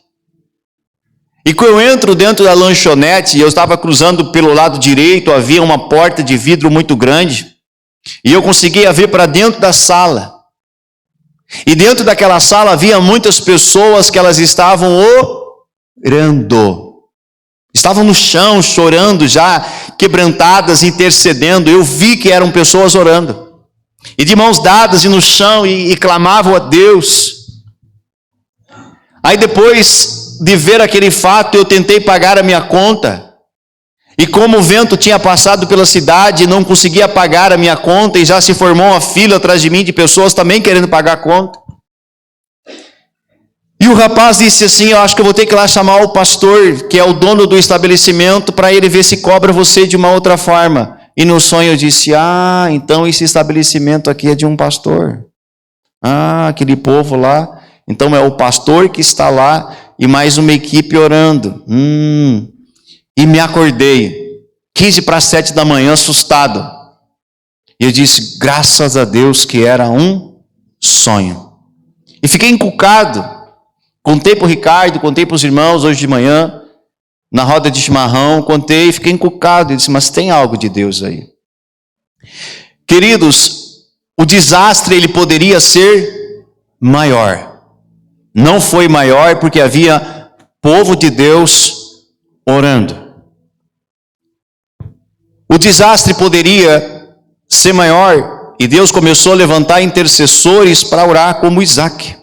E quando eu entro dentro da lanchonete, e eu estava cruzando pelo lado direito, havia uma porta de vidro muito grande, e eu conseguia ver para dentro da sala. E dentro daquela sala havia muitas pessoas que elas estavam orando. Estavam no chão, chorando já, quebrantadas, intercedendo. Eu vi que eram pessoas orando. E de mãos dadas e no chão e clamavam a Deus. Aí depois de ver aquele fato, eu tentei pagar a minha conta, e como o vento tinha passado pela cidade, não conseguia pagar a minha conta, e já se formou uma fila atrás de mim, de pessoas também querendo pagar a conta, e o rapaz disse assim, eu acho que eu vou ter que ir lá chamar o pastor, que é o dono do estabelecimento, para ele ver se cobra você de uma outra forma, e no sonho eu disse, então esse estabelecimento aqui é de um pastor, aquele povo lá, então é o pastor que está lá, e mais uma equipe orando. E me acordei, 6:45 da manhã, assustado. E eu disse, graças a Deus que era um sonho. E fiquei encucado. Contei para o Ricardo, contei para os irmãos hoje de manhã, na roda de chimarrão, contei e fiquei encucado. E disse, mas tem algo de Deus aí. Queridos, o desastre ele poderia ser maior. Não foi maior porque havia povo de Deus orando. O desastre poderia ser maior e Deus começou a levantar intercessores para orar como Isaac.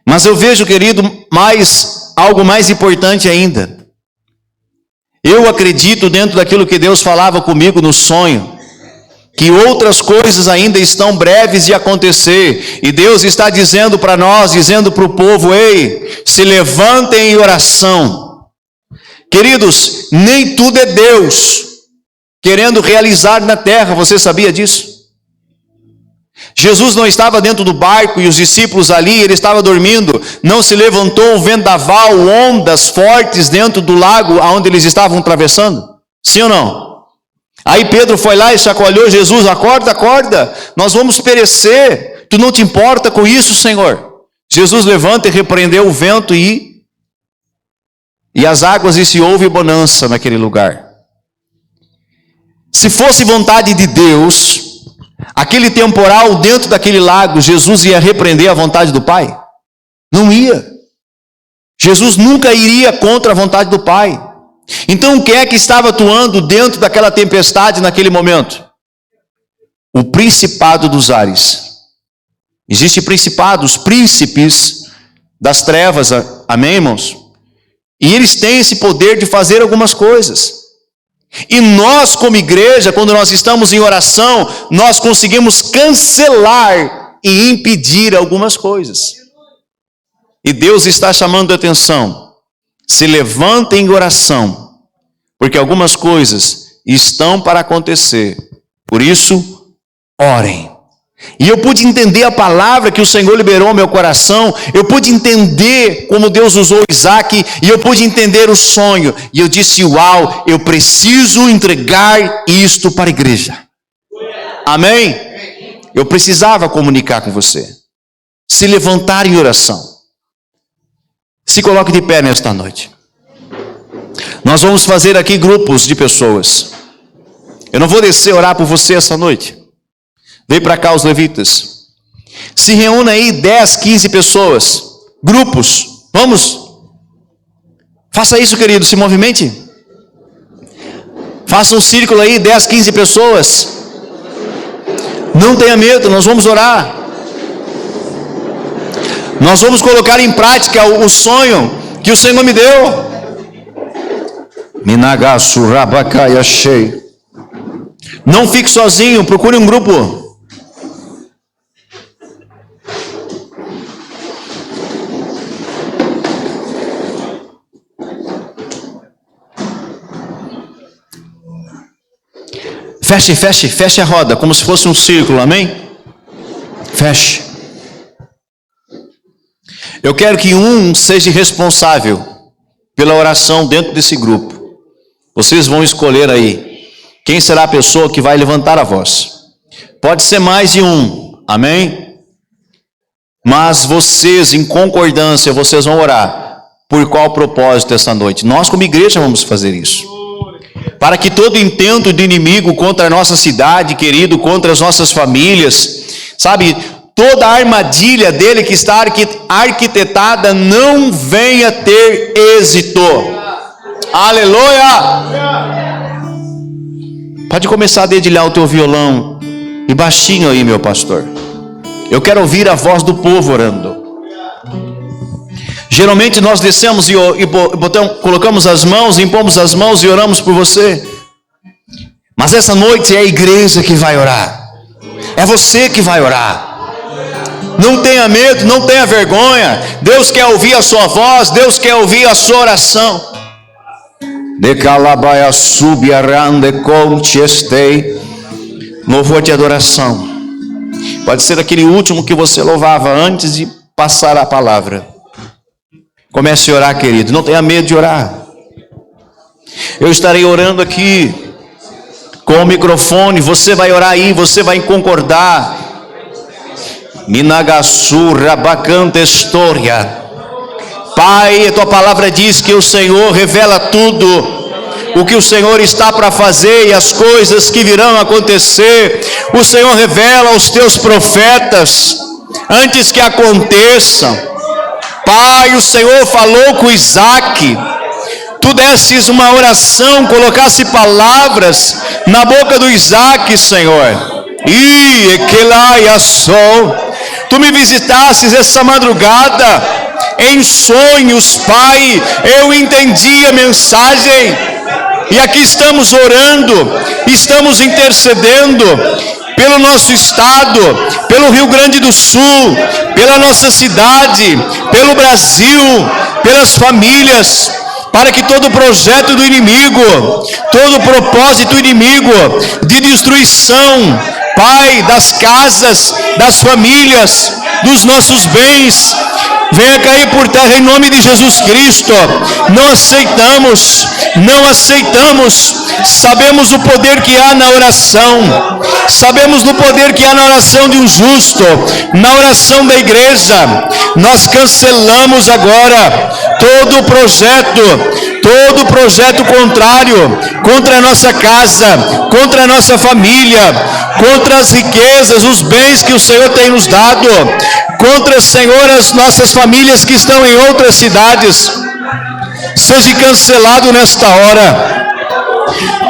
Mas eu vejo, querido, algo mais importante ainda. Eu acredito dentro daquilo que Deus falava comigo no sonho, que outras coisas ainda estão breves de acontecer, e Deus está dizendo para nós, dizendo para o povo, ei, se levantem em oração. Queridos, nem tudo é Deus querendo realizar na terra, você sabia disso? Jesus não estava dentro do barco e os discípulos ali, ele estava dormindo, não se levantou um vendaval, ondas fortes dentro do lago onde eles estavam atravessando? Sim ou não? Aí Pedro foi lá e chacoalhou Jesus, acorda, nós vamos perecer, tu não te importa com isso, Senhor? Jesus levanta e repreendeu o vento e as águas, e se houve bonança naquele lugar. Se fosse vontade de Deus, aquele temporal dentro daquele lago, Jesus ia repreender a vontade do Pai? Não ia. Jesus nunca iria contra a vontade do Pai. Então, quem é que estava atuando dentro daquela tempestade naquele momento? O principado dos ares. Existem principados, príncipes das trevas, amém, irmãos? E eles têm esse poder de fazer algumas coisas. E nós, como igreja, quando nós estamos em oração, nós conseguimos cancelar e impedir algumas coisas. E Deus está chamando a atenção. Se levantem em oração, porque algumas coisas estão para acontecer. Por isso, orem. E eu pude entender a palavra que o Senhor liberou ao meu coração, eu pude entender como Deus usou Isaac, e eu pude entender o sonho, e eu disse, uau, eu preciso entregar isto para a igreja. Amém? Eu precisava comunicar com você. Se levantar em oração. Se coloque de pé nesta noite. Nós vamos fazer aqui grupos de pessoas. Eu não vou descer orar por você essa noite. Vem para cá os levitas. Se reúna aí 10, 15 pessoas. Grupos. Vamos. Faça isso, querido. Se movimente. Faça um círculo aí, 10, 15 pessoas. Não tenha medo, nós vamos orar. Nós vamos colocar em prática o sonho que o Senhor me deu. Minagasu Rabakaya Shei. Não fique sozinho, procure um grupo. Feche a roda, como se fosse um círculo, amém? Feche. Eu quero que um seja responsável pela oração dentro desse grupo. Vocês vão escolher aí quem será a pessoa que vai levantar a voz. Pode ser mais de um, amém? Mas vocês, em concordância, vocês vão orar. Por qual propósito essa noite? Nós como igreja vamos fazer isso. Para que todo intento do inimigo contra a nossa cidade, querido, contra as nossas famílias, sabe, toda a armadilha dele que está arquitetada não venha ter êxito. Aleluia! Pode começar a dedilhar o teu violão, e baixinho aí, meu pastor. Eu quero ouvir a voz do povo orando. Geralmente nós descemos e colocamos as mãos, impomos as mãos e oramos por você. Mas essa noite é a igreja que vai orar. É você que vai orar. Não tenha medo, não tenha vergonha. Deus quer ouvir a sua voz, Deus quer ouvir a sua oração. Louvor de adoração. Pode ser aquele último que você louvava antes de passar a palavra. Comece a orar, querido. Não tenha medo de orar. Eu estarei orando aqui com o microfone. Você vai orar aí, você vai concordar. Minagasu Rabakanta História. Pai, a tua palavra diz que o Senhor revela tudo. O que o Senhor está para fazer e as coisas que virão acontecer. O Senhor revela aos teus profetas antes que aconteçam. Pai, o Senhor falou com Isaac, tu desses uma oração, colocasse palavras na boca do Isaac, Senhor. Tu me visitasses essa madrugada, em sonhos, Pai, eu entendi a mensagem, e aqui estamos orando, estamos intercedendo, pelo nosso estado, pelo Rio Grande do Sul, pela nossa cidade, pelo Brasil, pelas famílias, para que todo projeto do inimigo, todo propósito do inimigo de destruição, Pai, das casas, das famílias, dos nossos bens, venha cair por terra em nome de Jesus Cristo. Não aceitamos, sabemos o poder que há na oração, sabemos do poder que há na oração de um justo, na oração da igreja. Nós cancelamos agora todo projeto contrário contra a nossa casa, contra a nossa família, contra as riquezas, os bens que o Senhor tem nos dado, contra, Senhor, as nossas famílias que estão em outras cidades. Seja cancelado nesta hora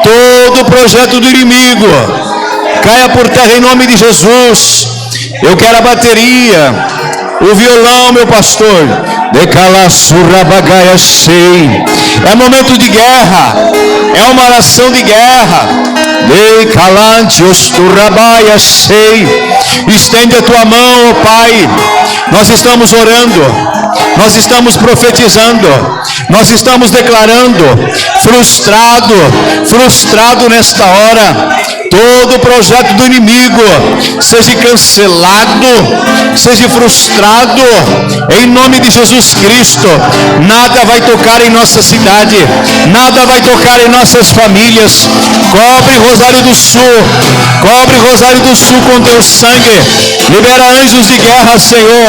todo projeto do inimigo, caia por terra em nome de Jesus. Eu quero a bateria, o violão, meu pastor. É momento de guerra, é uma oração de guerra. Estende a tua mão, oh Pai. Nós estamos orando, nós estamos profetizando, nós estamos declarando, frustrado nesta hora, Todo projeto do inimigo seja cancelado, seja frustrado, em nome de Jesus Cristo. Nada vai tocar em nossa cidade, nada vai tocar em nossas famílias. Cobre Rosário do Sul, cobre Rosário do Sul com teu sangue. Libera anjos de guerra, Senhor,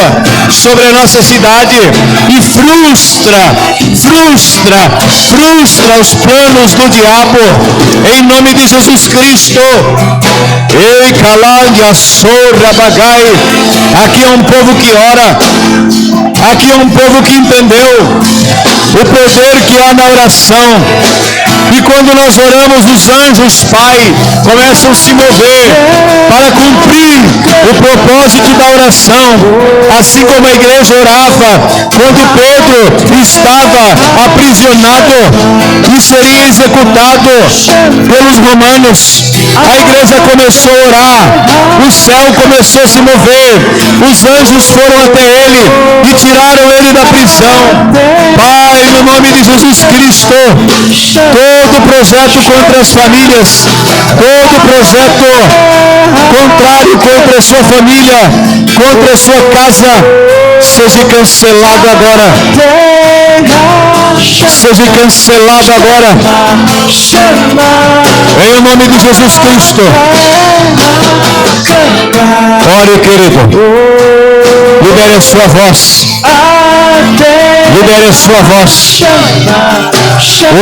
sobre a nossa cidade e frustra os planos do diabo, em nome de Jesus Cristo. Ei, Calândia, Sorra, Bagai. Aqui é um povo que ora, aqui é um povo que entendeu o poder que há na oração. E quando nós oramos, os anjos, Pai, começam a se mover para cumprir o propósito da oração. Assim como a igreja orava quando Pedro estava aprisionado e seria executado pelos romanos. A igreja começou a orar, o céu começou a se mover, os anjos foram até ele e tiraram ele da prisão. Pai, no nome de Jesus Cristo, todo projeto contra as famílias, todo projeto contrário contra a sua família, contra a sua casa, seja cancelado agora. Seja cancelado agora. Em nome de Jesus Cristo. Ore, querido. Libere a sua voz. Libere a sua voz.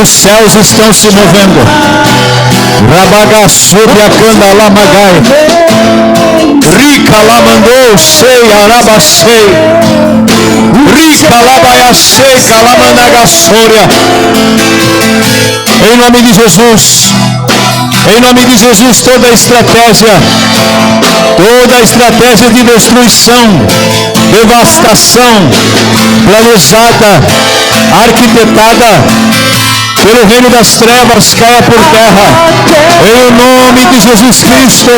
Os céus estão se movendo. Rabagaçubiacanda lamagai. Rica lamandou, sei, arabacei. Rica labaiacei, calamandagaçoria. Em nome de Jesus. Em nome de Jesus, toda a estratégia de destruição, devastação, planejada, arquitetada pelo reino das trevas, caia por terra. Em nome de Jesus Cristo.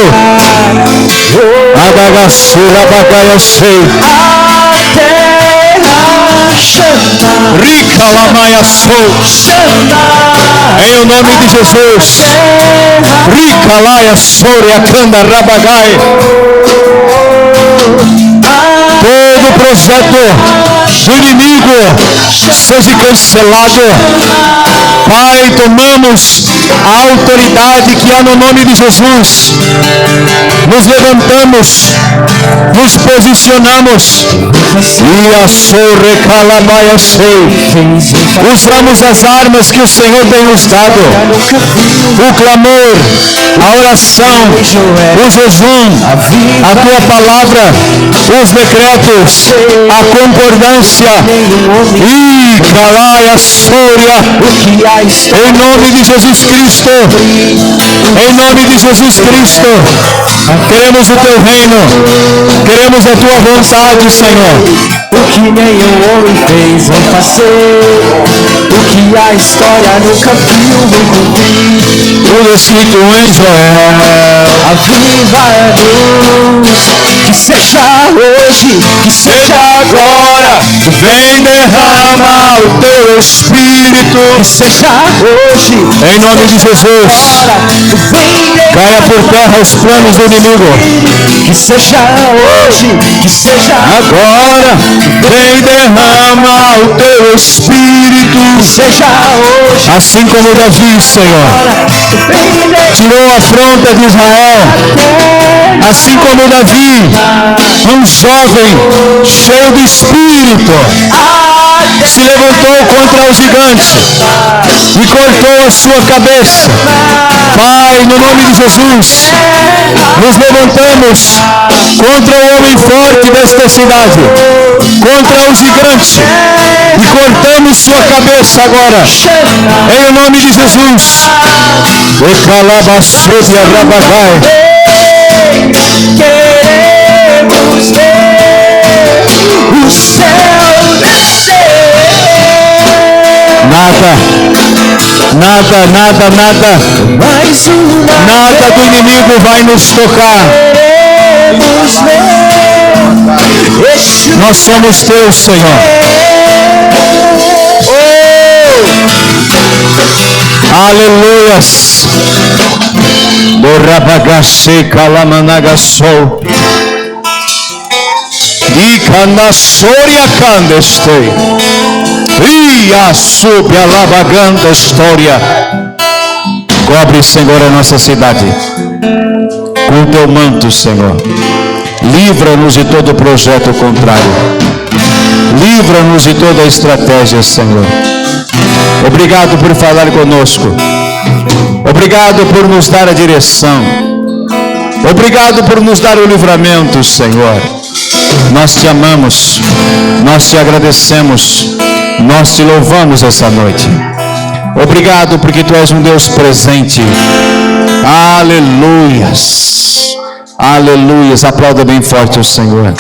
Adagassura bagaiacei. Rica lamaia sou. Em nome de Jesus. Rica laia soria canda rabagai. Todo projeto do inimigo seja cancelado. Pai, tomamos a autoridade que há no nome de Jesus. Nos levantamos, nos posicionamos e a sorre calabaia sei. Usamos as armas que o Senhor tem nos dado. O clamor, a oração, o jejum, a tua palavra, os decretos, a concordância e calaia soria. Em nome de Jesus Cristo, em nome de Jesus Cristo, queremos o teu reino, queremos a tua vontade, Senhor. O que nenhum homem fez vão fazer, o que a história nunca viu vem cumprir. Tudo escrito em Joel. Aviva a luz, que seja hoje, que seja agora. Vem derrama o teu Espírito. Que seja hoje, Em nome de Jesus. Caia por terra os planos do inimigo. que seja hoje, que seja Agora, vem derrama o teu Espírito. que seja hoje. Assim como Davi, Senhor, tirou a afronta de Israel. Assim como Davi, um jovem cheio de Espírito, se levantou contra o gigante e cortou a sua cabeça. Pai, no nome de Jesus, nos levantamos contra o homem forte desta cidade, contra o gigante, e cortamos sua cabeça agora, em nome de Jesus. E calabaçou a rabagai. Queremos ver o céu descer. Nada Mais uma Nada do inimigo vai nos tocar. queremos ver este Nós somos teus, Senhor. Aleluias. Borabagache kalamanagasou. Icanassoria candestei. Ia sub a lavaganda história. Cobre, Senhor, a nossa cidade com o teu manto, Senhor. Livra-nos de todo projeto contrário. Livra-nos de toda estratégia, Senhor. Obrigado por falar conosco. Obrigado por nos dar a direção. Obrigado por nos dar o livramento, Senhor. Nós te amamos. Nós te agradecemos. Nós te louvamos essa noite. Obrigado porque tu és um Deus presente. Aleluias. Aleluias. Aplauda bem forte o Senhor.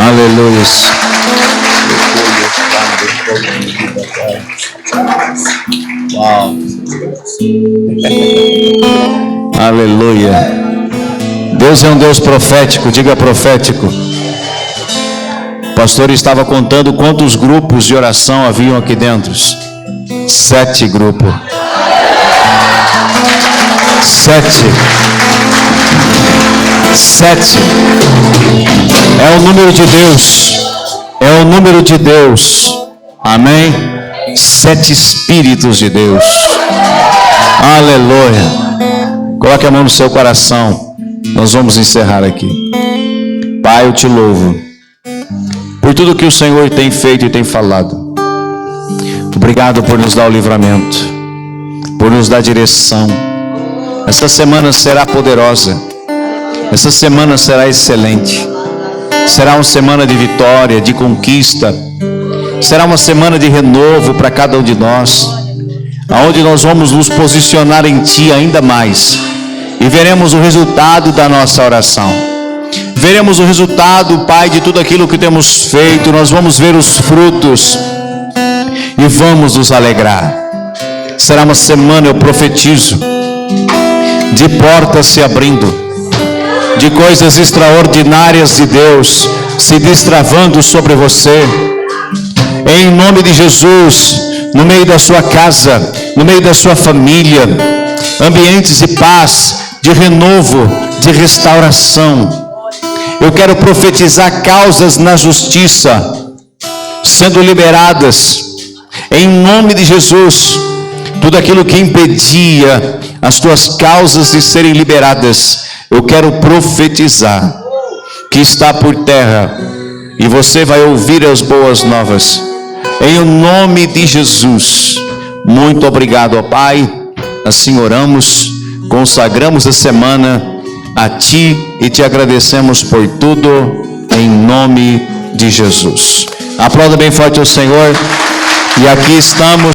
Aleluias. Uau. Aleluia. Deus é um Deus profético. Diga profético. O pastor estava contando quantos grupos de oração haviam aqui dentro. 7 grupos. 7. É o número de Deus. É o número de Deus. Amém? 7 Espíritos de Deus. Aleluia. Coloque a mão no seu coração. Nós vamos encerrar aqui. Pai, eu te louvo por tudo que o Senhor tem feito e tem falado. Obrigado por nos dar o livramento, por nos dar direção. Essa semana será poderosa. Essa semana será excelente. Será uma semana de vitória, de conquista. Será uma semana de renovo para cada um de nós, aonde nós vamos nos posicionar em Ti ainda mais e veremos o resultado da nossa oração. Veremos o resultado, Pai, de tudo aquilo que temos feito. Nós vamos ver os frutos e vamos nos alegrar. Será uma semana, eu profetizo, de portas se abrindo, de coisas extraordinárias de Deus se destravando sobre você. Em nome de Jesus, no meio da sua casa, no meio da sua família, ambientes de paz, de renovo, de restauração. Eu quero profetizar causas na justiça sendo liberadas. Em nome de Jesus, tudo aquilo que impedia as tuas causas de serem liberadas, eu quero profetizar que está por terra e você vai ouvir as boas novas. Em nome de Jesus, muito obrigado, ó Pai. Assim oramos, consagramos a semana a Ti e te agradecemos por tudo, em nome de Jesus. Aplauda bem forte o Senhor. E aqui estamos.